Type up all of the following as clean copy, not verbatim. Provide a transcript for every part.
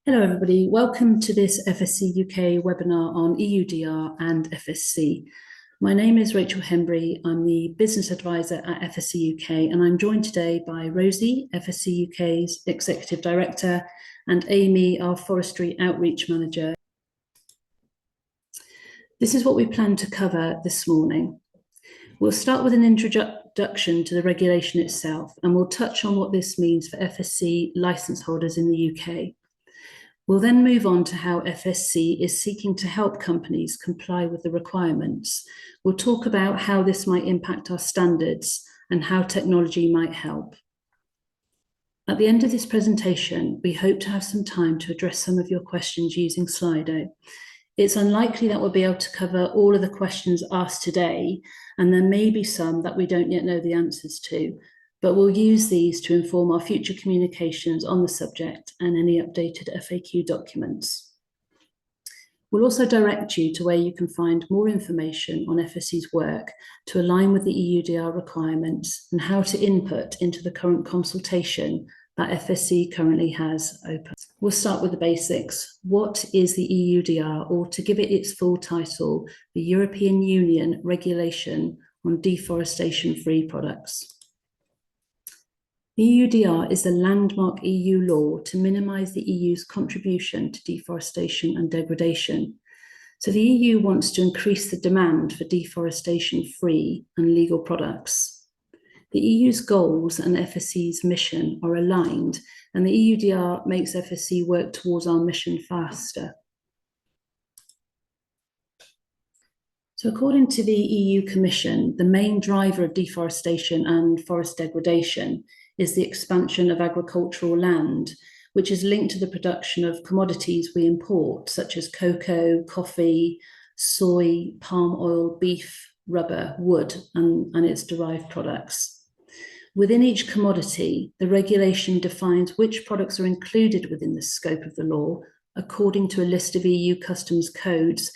Hello everybody, welcome to this FSC UK webinar on EUDR and FSC. My name is Rachel Hembry, I'm the Business Advisor at FSC UK and I'm joined today by Rosie, FSC UK's Executive Director, and Amy, our Forestry Outreach Manager. This is what we plan to cover this morning. We'll start with an introduction to the regulation itself and we'll touch on what this means for FSC licence holders in the UK. We'll then move on to how FSC is seeking to help companies comply with the requirements. We'll talk about how this might impact our standards and how technology might help. At the end of this presentation, we hope to have some time to address some of your questions using Slido. It's unlikely that we'll be able to cover all of the questions asked today, and there may be some that we don't yet know the answers to, but we'll use these to inform our future communications on the subject and any updated FAQ documents. We'll also direct you to where you can find more information on FSC's work to align with the EUDR requirements and how to input into the current consultation that FSC currently has open. We'll start with the basics. What is the EUDR, or to give it its full title, the European Union Regulation on Deforestation-free Products? EUDR is the landmark EU law to minimise the EU's contribution to deforestation and degradation. So the EU wants to increase the demand for deforestation-free and legal products. The EU's goals and FSC's mission are aligned, and the EUDR makes FSC work towards our mission faster. So according to the EU Commission, the main driver of deforestation and forest degradation is the expansion of agricultural land, which is linked to the production of commodities we import, such as cocoa, coffee, soy, palm oil, beef, rubber, wood, and its derived products. Within each commodity, the regulation defines which products are included within the scope of the law according to a list of EU customs codes,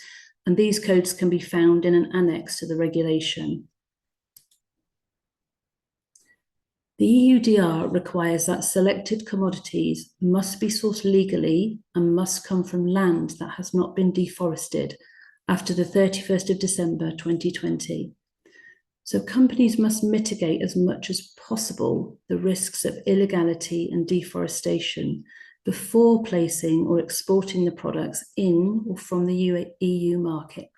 and these codes can be found in an annex to the regulation. The EUDR requires that selected commodities must be sourced legally and must come from land that has not been deforested after the 31st of December 2020. So companies must mitigate as much as possible the risks of illegality and deforestation before placing or exporting the products in or from the EU market.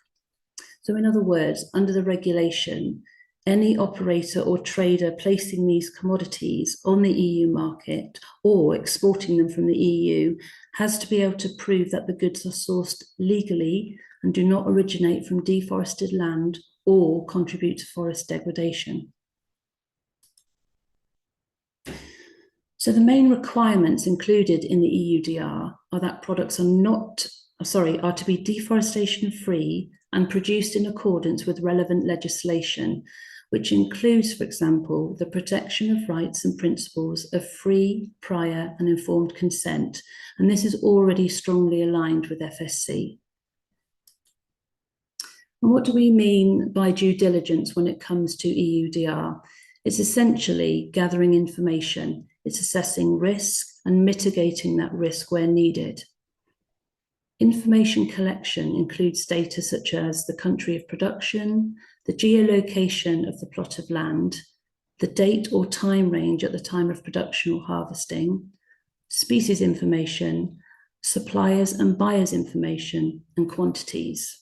So in other words, under the regulation, any operator or trader placing these commodities on the EU market or exporting them from the EU has to be able to prove that the goods are sourced legally and do not originate from deforested land or contribute to forest degradation. So the main requirements included in the EUDR are that products are to be deforestation-free and produced in accordance with relevant legislation, which includes, for example, the protection of rights and principles of free, prior and informed consent, and this is already strongly aligned with FSC. And what do we mean by due diligence when it comes to EUDR? It's essentially gathering information, it's assessing risk and mitigating that risk where needed. Information collection includes data such as the country of production, the geolocation of the plot of land, the date or time range at the time of production or harvesting, species information, suppliers and buyers information, and quantities.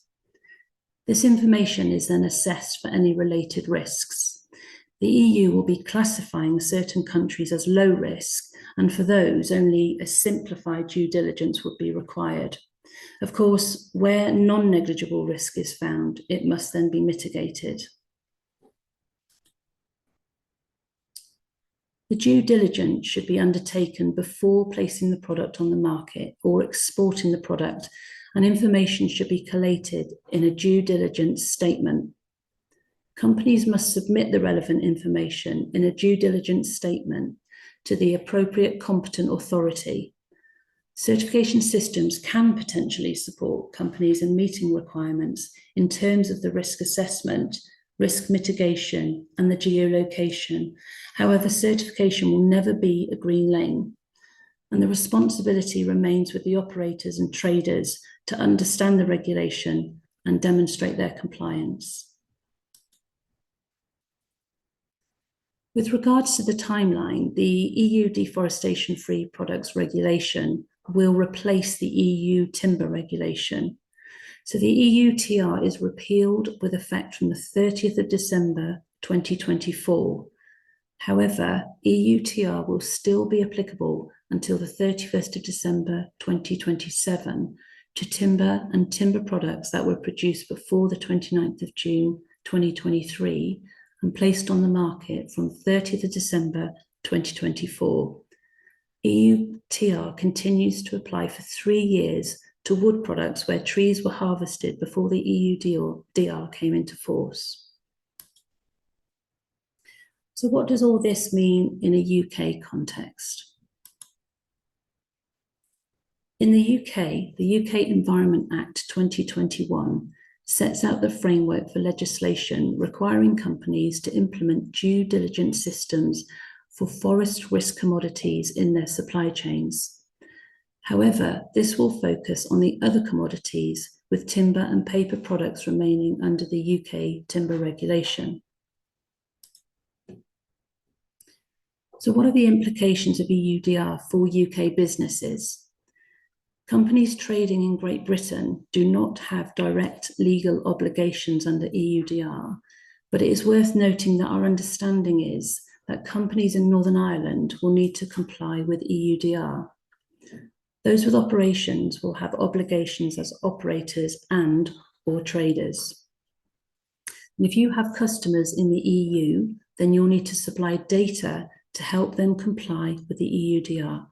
This information is then assessed for any related risks. The EU will be classifying certain countries as low risk, and for those, only a simplified due diligence would be required. Of course, where non-negligible risk is found, it must then be mitigated. The due diligence should be undertaken before placing the product on the market or exporting the product, and information should be collated in a due diligence statement. Companies must submit the relevant information in a due diligence statement to the appropriate competent authority. Certification systems can potentially support companies in meeting requirements in terms of the risk assessment, risk mitigation, and the geolocation. However, certification will never be a green lane. and the responsibility remains with the operators and traders to understand the regulation and demonstrate their compliance. With regards to the timeline, the EU Deforestation-free products regulation will replace the EU timber regulation. So the EUDR is repealed with effect from the 30th of December 2024. However, EUDR will still be applicable until the 31st of December 2027 to timber and timber products that were produced before the 29th of June 2023 and placed on the market from 30th of December 2024. EUDR continues to apply for 3 years to wood products where trees were harvested before the EUDR came into force. So what does all this mean in a UK context? In the UK Environment Act 2021 sets out the framework for legislation requiring companies to implement due diligence systems for forest risk commodities in their supply chains. However, this will focus on the other commodities, with timber and paper products remaining under the UK timber regulation. So what are the implications of EUDR for UK businesses? Companies trading in Great Britain do not have direct legal obligations under EUDR, but it is worth noting that our understanding is that companies in Northern Ireland will need to comply with EUDR. Those with operations will have obligations as operators and/or traders. And if you have customers in the EU, then you'll need to supply data to help them comply with the EUDR.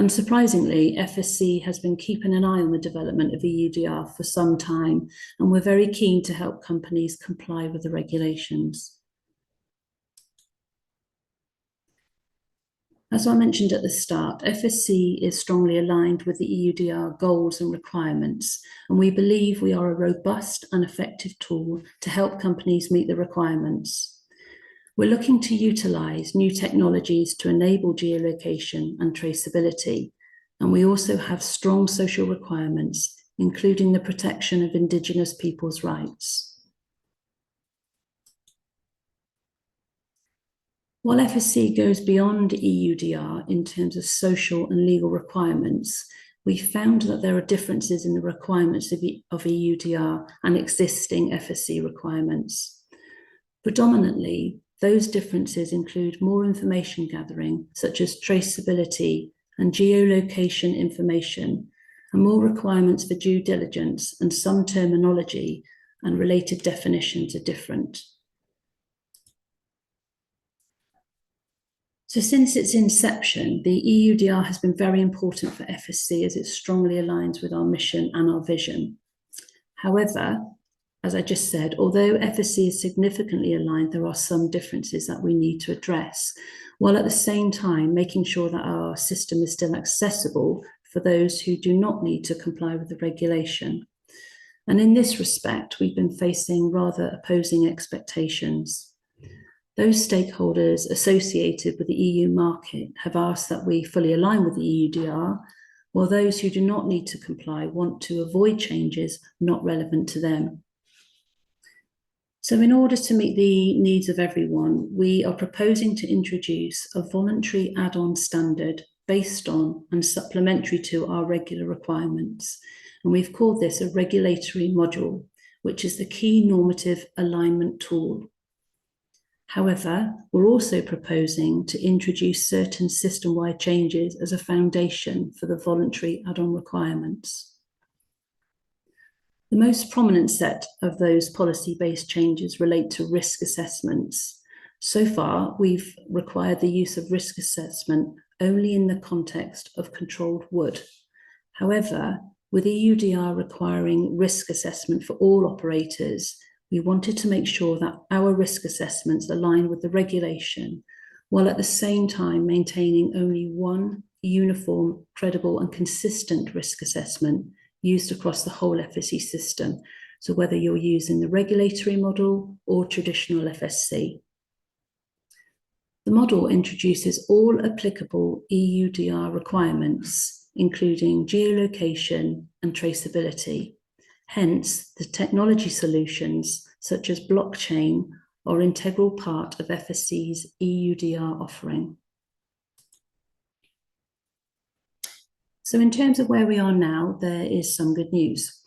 Unsurprisingly, FSC has been keeping an eye on the development of EUDR for some time, and we're very keen to help companies comply with the regulations. As I mentioned at the start, FSC is strongly aligned with the EUDR goals and requirements, and we believe we are a robust and effective tool to help companies meet the requirements. We're looking to utilise new technologies to enable geolocation and traceability, and we also have strong social requirements, including the protection of Indigenous people's rights. While FSC goes beyond EUDR in terms of social and legal requirements, we found that there are differences in the requirements of EUDR and existing FSC requirements. Predominantly, those differences include more information gathering, such as traceability and geolocation information, and more requirements for due diligence, and some terminology and related definitions are different. So since its inception, the EUDR has been very important for FSC as it strongly aligns with our mission and our vision. However, as I just said, although FSC is significantly aligned, there are some differences that we need to address, while at the same time making sure that our system is still accessible for those who do not need to comply with the regulation. And in this respect, we've been facing rather opposing expectations. Those stakeholders associated with the EU market have asked that we fully align with the EUDR, while those who do not need to comply want to avoid changes not relevant to them. So in order to meet the needs of everyone, we are proposing to introduce a voluntary add-on standard based on and supplementary to our regular requirements. And we've called this a regulatory module, which is the key normative alignment tool. However, we're also proposing to introduce certain system-wide changes as a foundation for the voluntary add-on requirements. The most prominent set of those policy-based changes relate to risk assessments. So far, we've required the use of risk assessment only in the context of controlled wood. However, with EUDR requiring risk assessment for all operators, we wanted to make sure that our risk assessments align with the regulation, while at the same time maintaining only one uniform, credible and consistent risk assessment used across the whole FSC system. So whether you're using the regulatory model or traditional FSC. The model introduces all applicable EUDR requirements, including geolocation and traceability. Hence, the technology solutions such as blockchain are an integral part of FSC's EUDR offering. So in terms of where we are now, there is some good news.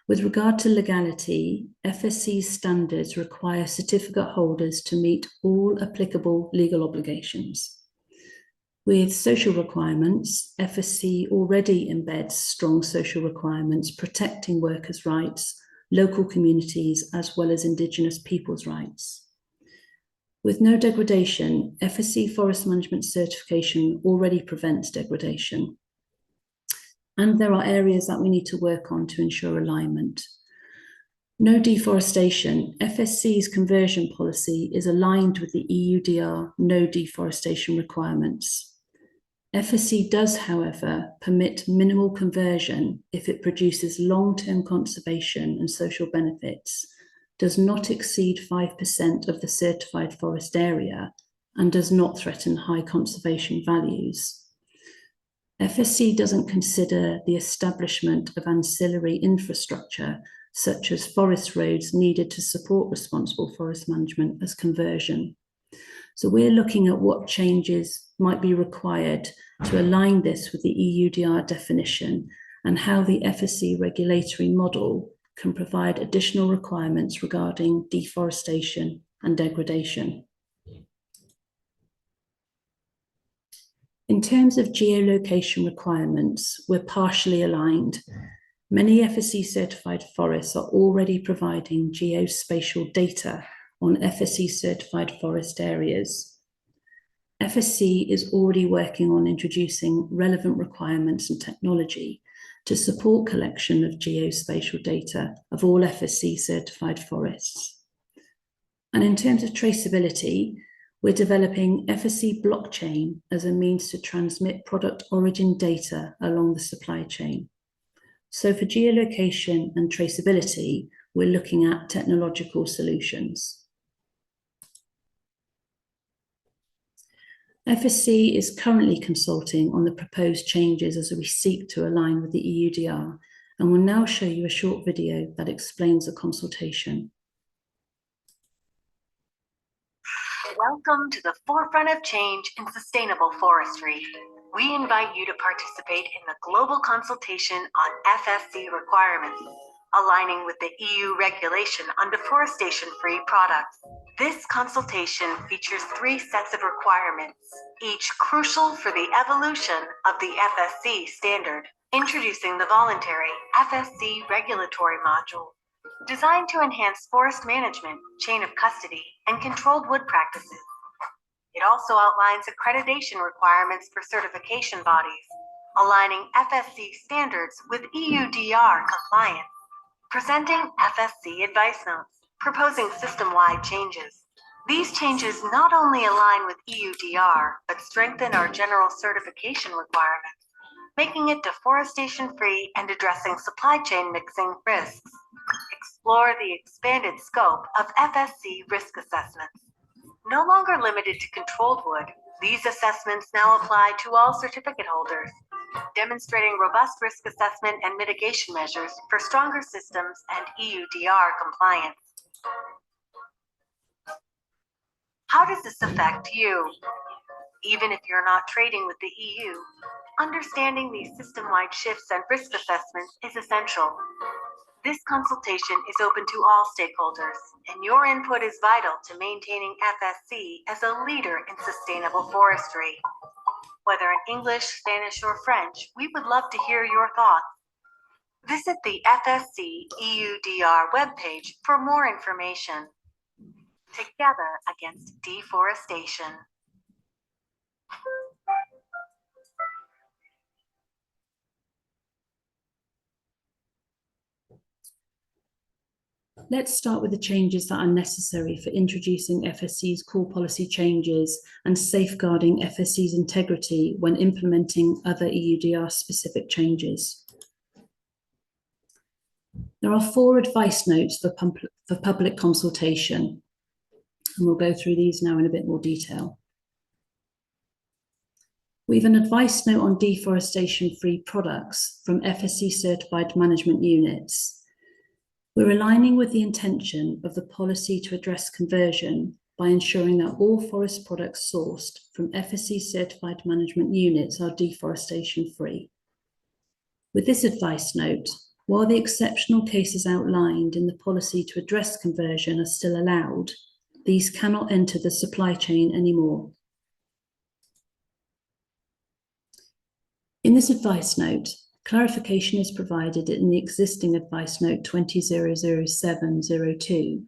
With regard to legality, FSC's standards require certificate holders to meet all applicable legal obligations. With social requirements, FSC already embeds strong social requirements protecting workers' rights, local communities, as well as Indigenous peoples' rights. With no degradation, FSC forest management certification already prevents degradation. And there are areas that we need to work on to ensure alignment. No deforestation. FSC's conversion policy is aligned with the EUDR no deforestation requirements. FSC does, however, permit minimal conversion if it produces long-term conservation and social benefits, does not exceed 5% of the certified forest area, and does not threaten high conservation values. FSC doesn't consider the establishment of ancillary infrastructure, such as forest roads needed to support responsible forest management, as conversion. So we're looking at what changes might be required to align this with the EUDR definition and how the FSC regulatory model can provide additional requirements regarding deforestation and degradation. In terms of geolocation requirements, we're partially aligned. Many FSC certified forests are already providing geospatial data on FSC certified forest areas. FSC is already working on introducing relevant requirements and technology to support collection of geospatial data of all FSC certified forests. And in terms of traceability, we're developing FSC blockchain as a means to transmit product origin data along the supply chain. So for geolocation and traceability, we're looking at technological solutions. FSC is currently consulting on the proposed changes as we seek to align with the EUDR, and will now show you a short video that explains the consultation. Welcome to the forefront of change in sustainable forestry. We invite you to participate in the global consultation on FSC requirements, aligning with the EU regulation on deforestation-free products. This consultation features 3 sets of requirements, each crucial for the evolution of the FSC standard. Introducing the voluntary FSC regulatory module, designed to enhance forest management, chain of custody, and controlled wood practices. It also outlines accreditation requirements for certification bodies, aligning FSC standards with EUDR compliance. Presenting FSC advice notes, proposing system-wide changes. These changes not only align with EUDR, but strengthen our general certification requirements, making it deforestation-free and addressing supply chain mixing risks. Explore the expanded scope of FSC risk assessments. No longer limited to controlled wood, these assessments now apply to all certificate holders, demonstrating robust risk assessment and mitigation measures for stronger systems and EUDR compliance. How does this affect you? Even if you're not trading with the EU, understanding these system-wide shifts and risk assessments is essential. This consultation is open to all stakeholders, and your input is vital to maintaining FSC as a leader in sustainable forestry. Whether in English, Spanish, or French, we would love to hear your thoughts. Visit the FSC EUDR webpage for more information. Together against deforestation. Let's start with the changes that are necessary for introducing FSC's core policy changes and safeguarding FSC's integrity when implementing other EUDR-specific changes. There are 4 advice notes for public consultation, and we'll go through these now in a bit more detail. We have an advice note on deforestation-free products from FSC certified management units. We're aligning with the intention of the policy to address conversion by ensuring that all forest products sourced from FSC certified management units are deforestation-free. With this advice note, while the exceptional cases outlined in the policy to address conversion are still allowed, these cannot enter the supply chain anymore. In this advice note, clarification is provided in the existing advice note 200702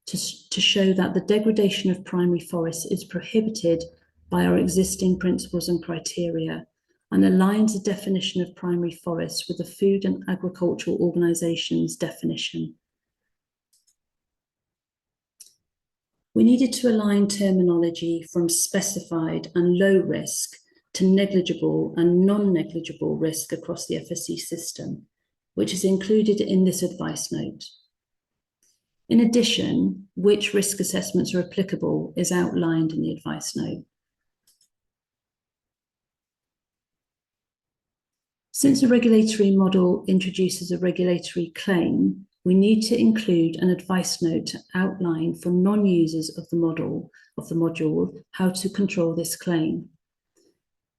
to show that the degradation of primary forests is prohibited by our existing principles and criteria and aligns the definition of primary forests with the Food and Agricultural Organisation's definition. We needed to align terminology from specified and low risk to negligible and non-negligible risk across the FSC system, which is included in this advice note. In addition, which risk assessments are applicable is outlined in the advice note. Since a regulatory model introduces a regulatory claim, we need to include an advice note to outline for non-users of the module how to control this claim.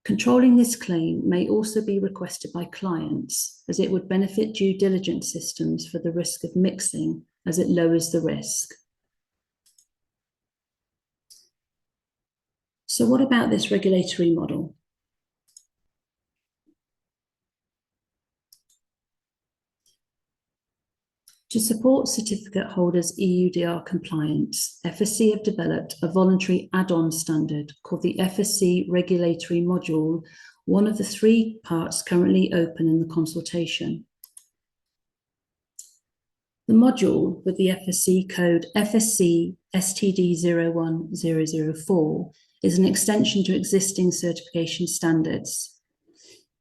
Controlling this claim may also be requested by clients, as it would benefit due diligence systems for the risk of mixing, as it lowers the risk. So what about this regulatory model? To support certificate holders' EUDR compliance, FSC have developed a voluntary add-on standard called the FSC Regulatory Module, one of the 3 parts currently open in the consultation. The module with the FSC code FSC STD 01004 is an extension to existing certification standards.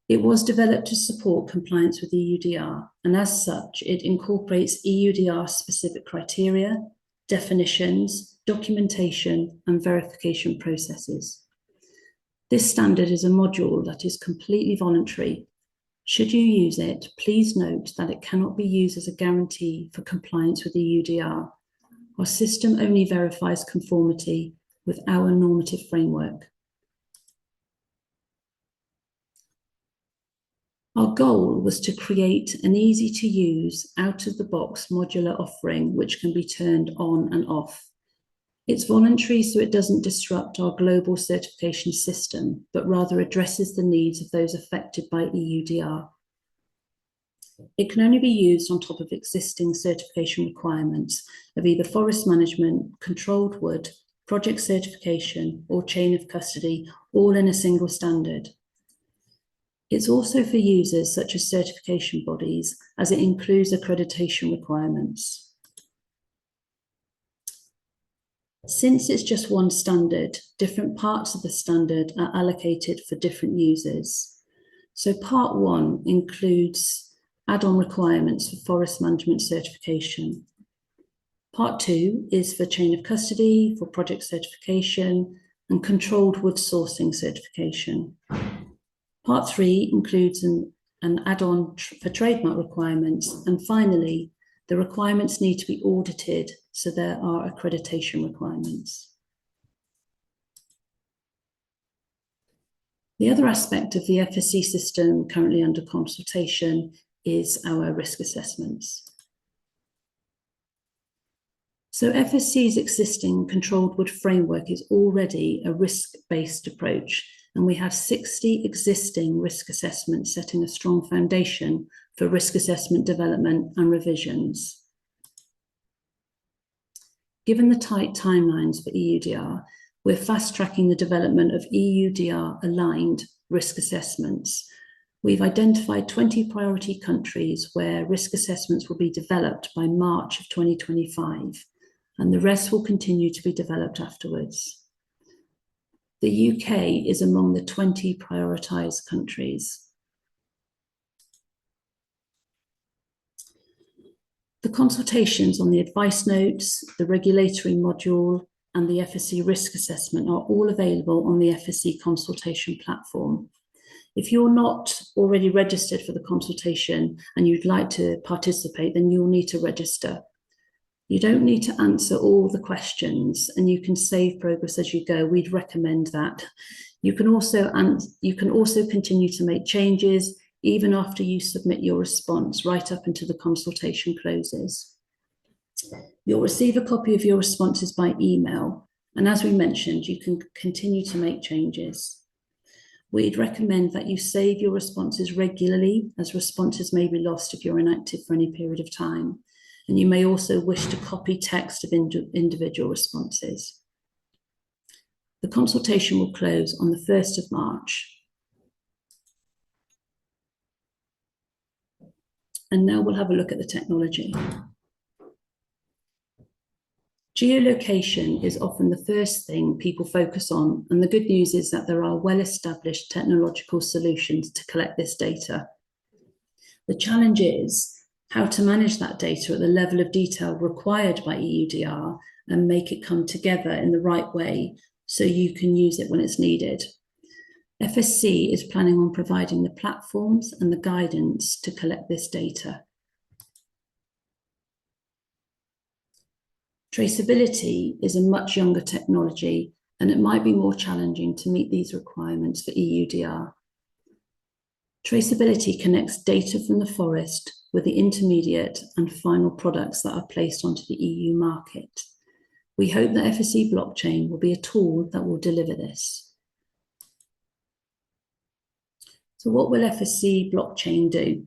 It was developed to support compliance with EUDR, and as such, it incorporates EUDR-specific criteria, definitions, documentation, and verification processes. This standard is a module that is completely voluntary. Should you use it, please note that it cannot be used as a guarantee for compliance with EUDR. Our system only verifies conformity with our normative framework. Our goal was to create an easy-to-use, out-of-the-box modular offering which can be turned on and off. It's voluntary, so it doesn't disrupt our global certification system, but rather addresses the needs of those affected by EUDR. It can only be used on top of existing certification requirements of either forest management, controlled wood, project certification, or chain of custody, all in a single standard. It's also for users such as certification bodies, as it includes accreditation requirements. Since it's just one standard, different parts of the standard are allocated for different users. So part 1 includes add-on requirements for forest management certification. Part 2 is for chain of custody, for project certification, and controlled wood sourcing certification. Part 3 includes an add-on for trademark requirements, and finally, the requirements need to be audited, so there are accreditation requirements. The other aspect of the FSC system currently under consultation is our risk assessments. So FSC's existing controlled wood framework is already a risk-based approach, and we have 60 existing risk assessments setting a strong foundation for risk assessment development and revisions. Given the tight timelines for EUDR, we're fast-tracking the development of EUDR-aligned risk assessments. We've identified 20 priority countries where risk assessments will be developed by March of 2025, and the rest will continue to be developed afterwards. The UK is among the 20 prioritised countries. The consultations on the advice notes, the regulatory module, and the FSC risk assessment are all available on the FSC consultation platform. If you're not already registered for the consultation and you'd like to participate, then you'll need to register. You don't need to answer all the questions, and you can save progress as you go. We'd recommend that. You can also continue to make changes even after you submit your response, right up until the consultation closes. You'll receive a copy of your responses by email, and as we mentioned, you can continue to make changes. We'd recommend that you save your responses regularly, as responses may be lost if you're inactive for any period of time. And you may also wish to copy text of individual responses. The consultation will close on the 1st of March. And now we'll have a look at the technology. Geolocation is often the first thing people focus on, and the good news is that there are well-established technological solutions to collect this data. The challenge is how to manage that data at the level of detail required by EUDR and make it come together in the right way so you can use it when it's needed. FSC is planning on providing the platforms and the guidance to collect this data. Traceability is a much younger technology, and it might be more challenging to meet these requirements for EUDR. Traceability connects data from the forest with the intermediate and final products that are placed onto the EU market. We hope that FSC blockchain will be a tool that will deliver this. So what will FSC blockchain do?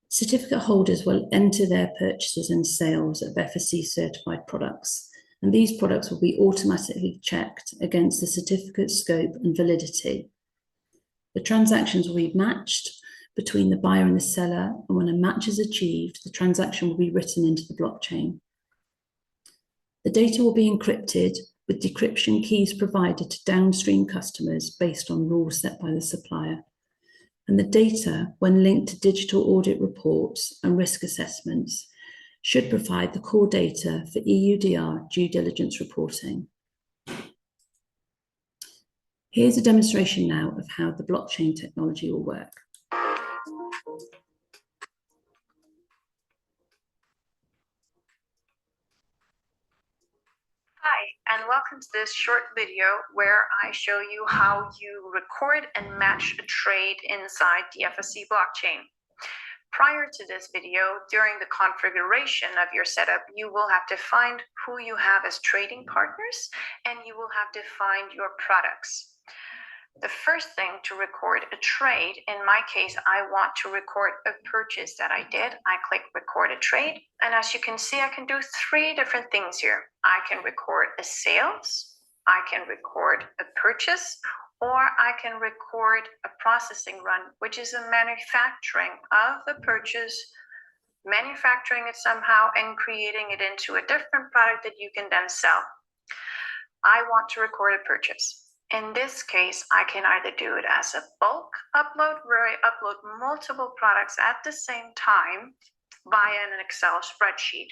Certificate holders will enter their purchases and sales of FSC certified products, and these products will be automatically checked against the certificate scope and validity. The transactions will be matched between the buyer and the seller, and when a match is achieved, the transaction will be written into the blockchain. The data will be encrypted with decryption keys provided to downstream customers based on rules set by the supplier. And the data, when linked to digital audit reports and risk assessments, should provide the core data for EUDR due diligence reporting. Here's a demonstration now of how the blockchain technology will work. Hi, and welcome to this short video where I show you how you record and match a trade inside the FSC blockchain. Prior to this video, during the configuration of your setup, you will have defined who you have as trading partners, and you will have defined your products. The first thing to record a trade, in my case, I want to record a purchase that I did. I click record a trade, and as you can see, I can do 3 different things here. I can record a sales, I can record a purchase, or I can record a processing run, which is a manufacturing of the purchase, manufacturing it somehow and creating it into a different product that you can then sell. I want to record a purchase. In this case, I can either do it as a bulk upload, where I upload multiple products at the same time via an Excel spreadsheet.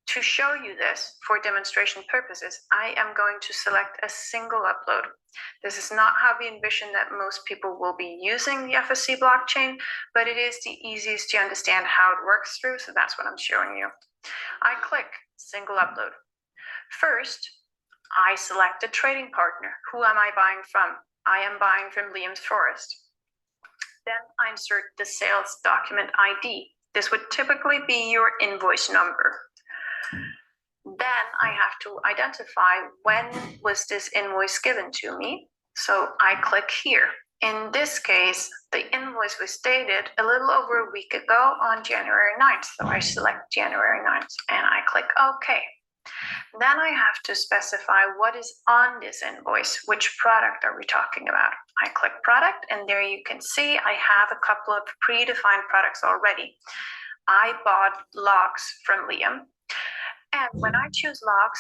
To show you this for demonstration purposes, I am going to select a single upload. This is not how we envision that most people will be using the FSC blockchain, but it is the easiest to understand how it works through, so that's what I'm showing you. I click single upload. First, I select a trading partner. Who am I buying from? I am buying from Liam's Forest. Then I insert the sales document ID. This would typically be your invoice number. Then I have to identify when was this invoice given to me. So I click here. In this case, the invoice was dated a little over a week ago on January 9th. So I select January 9th and I click OK. Then I have to specify what is on this invoice. Which product are we talking about? I click product, and there you can see I have a couple of predefined products already. I bought logs from Liam, and when I choose logs,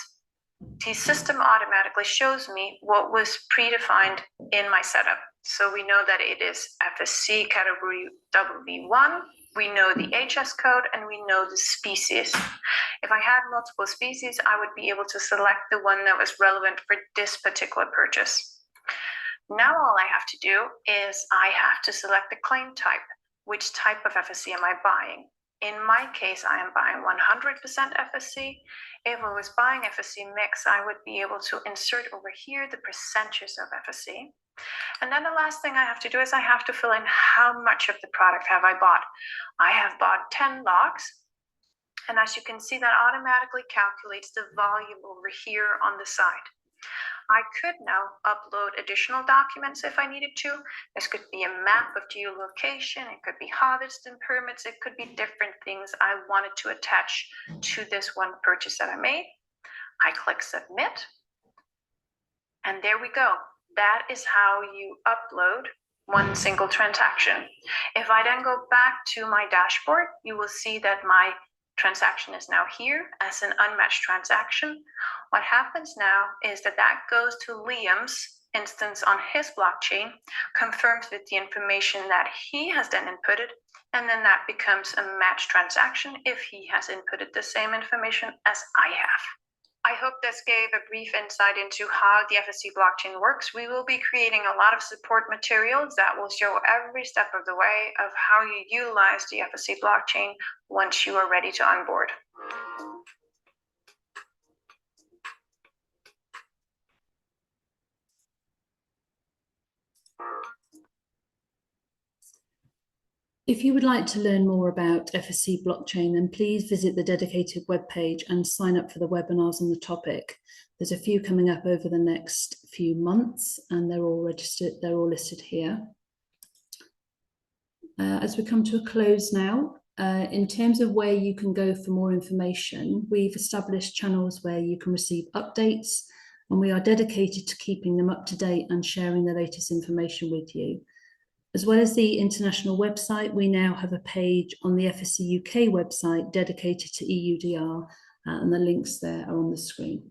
the system automatically shows me what was predefined in my setup. So we know that it is FSC category WV1 We know the HS code and we know the species. If I had multiple species, I would be able to select the one that was relevant for this particular purchase. Now all I have to do is I have to select the claim type. Which type of FSC am I buying? In my case, I am buying 100% FSC. If I was buying FSC mix, I would be able to insert over here the percentages of FSC. And then the last thing I have to do is I have to fill in how much of the product have I bought. I have bought 10 logs. And as you can see, that automatically calculates the volume over here on the side. I could now upload additional documents if I needed to. This could be a map of geolocation, it could be harvesting permits, it could be different things I wanted to attach to this one purchase that I made. I click submit, and there we go. That is how you upload one single transaction. If I then go back to my dashboard, you will see that my transaction is now here as an unmatched transaction. What happens now is that that goes to Liam's instance on his blockchain, confirms with the information that he has then inputted, and then that becomes a matched transaction if he has inputted the same information as I have. I hope this gave a brief insight into how the FSC blockchain works. We will be creating a lot of support materials that will show every step of the way of how you utilize the FSC blockchain once you are ready to onboard. If you would like to learn more about FSC blockchain, then please visit the dedicated webpage and sign up for the webinars on the topic. There's a few coming up over the next few months, and they're all registered, they're all listed here. As we come to a close now, in terms of where you can go for more information, we've established channels where you can receive updates, and we are dedicated to keeping them up to date and sharing the latest information with you. As well as the international website, we now have a page on the FSC UK website dedicated to EUDR, and the links there are on the screen.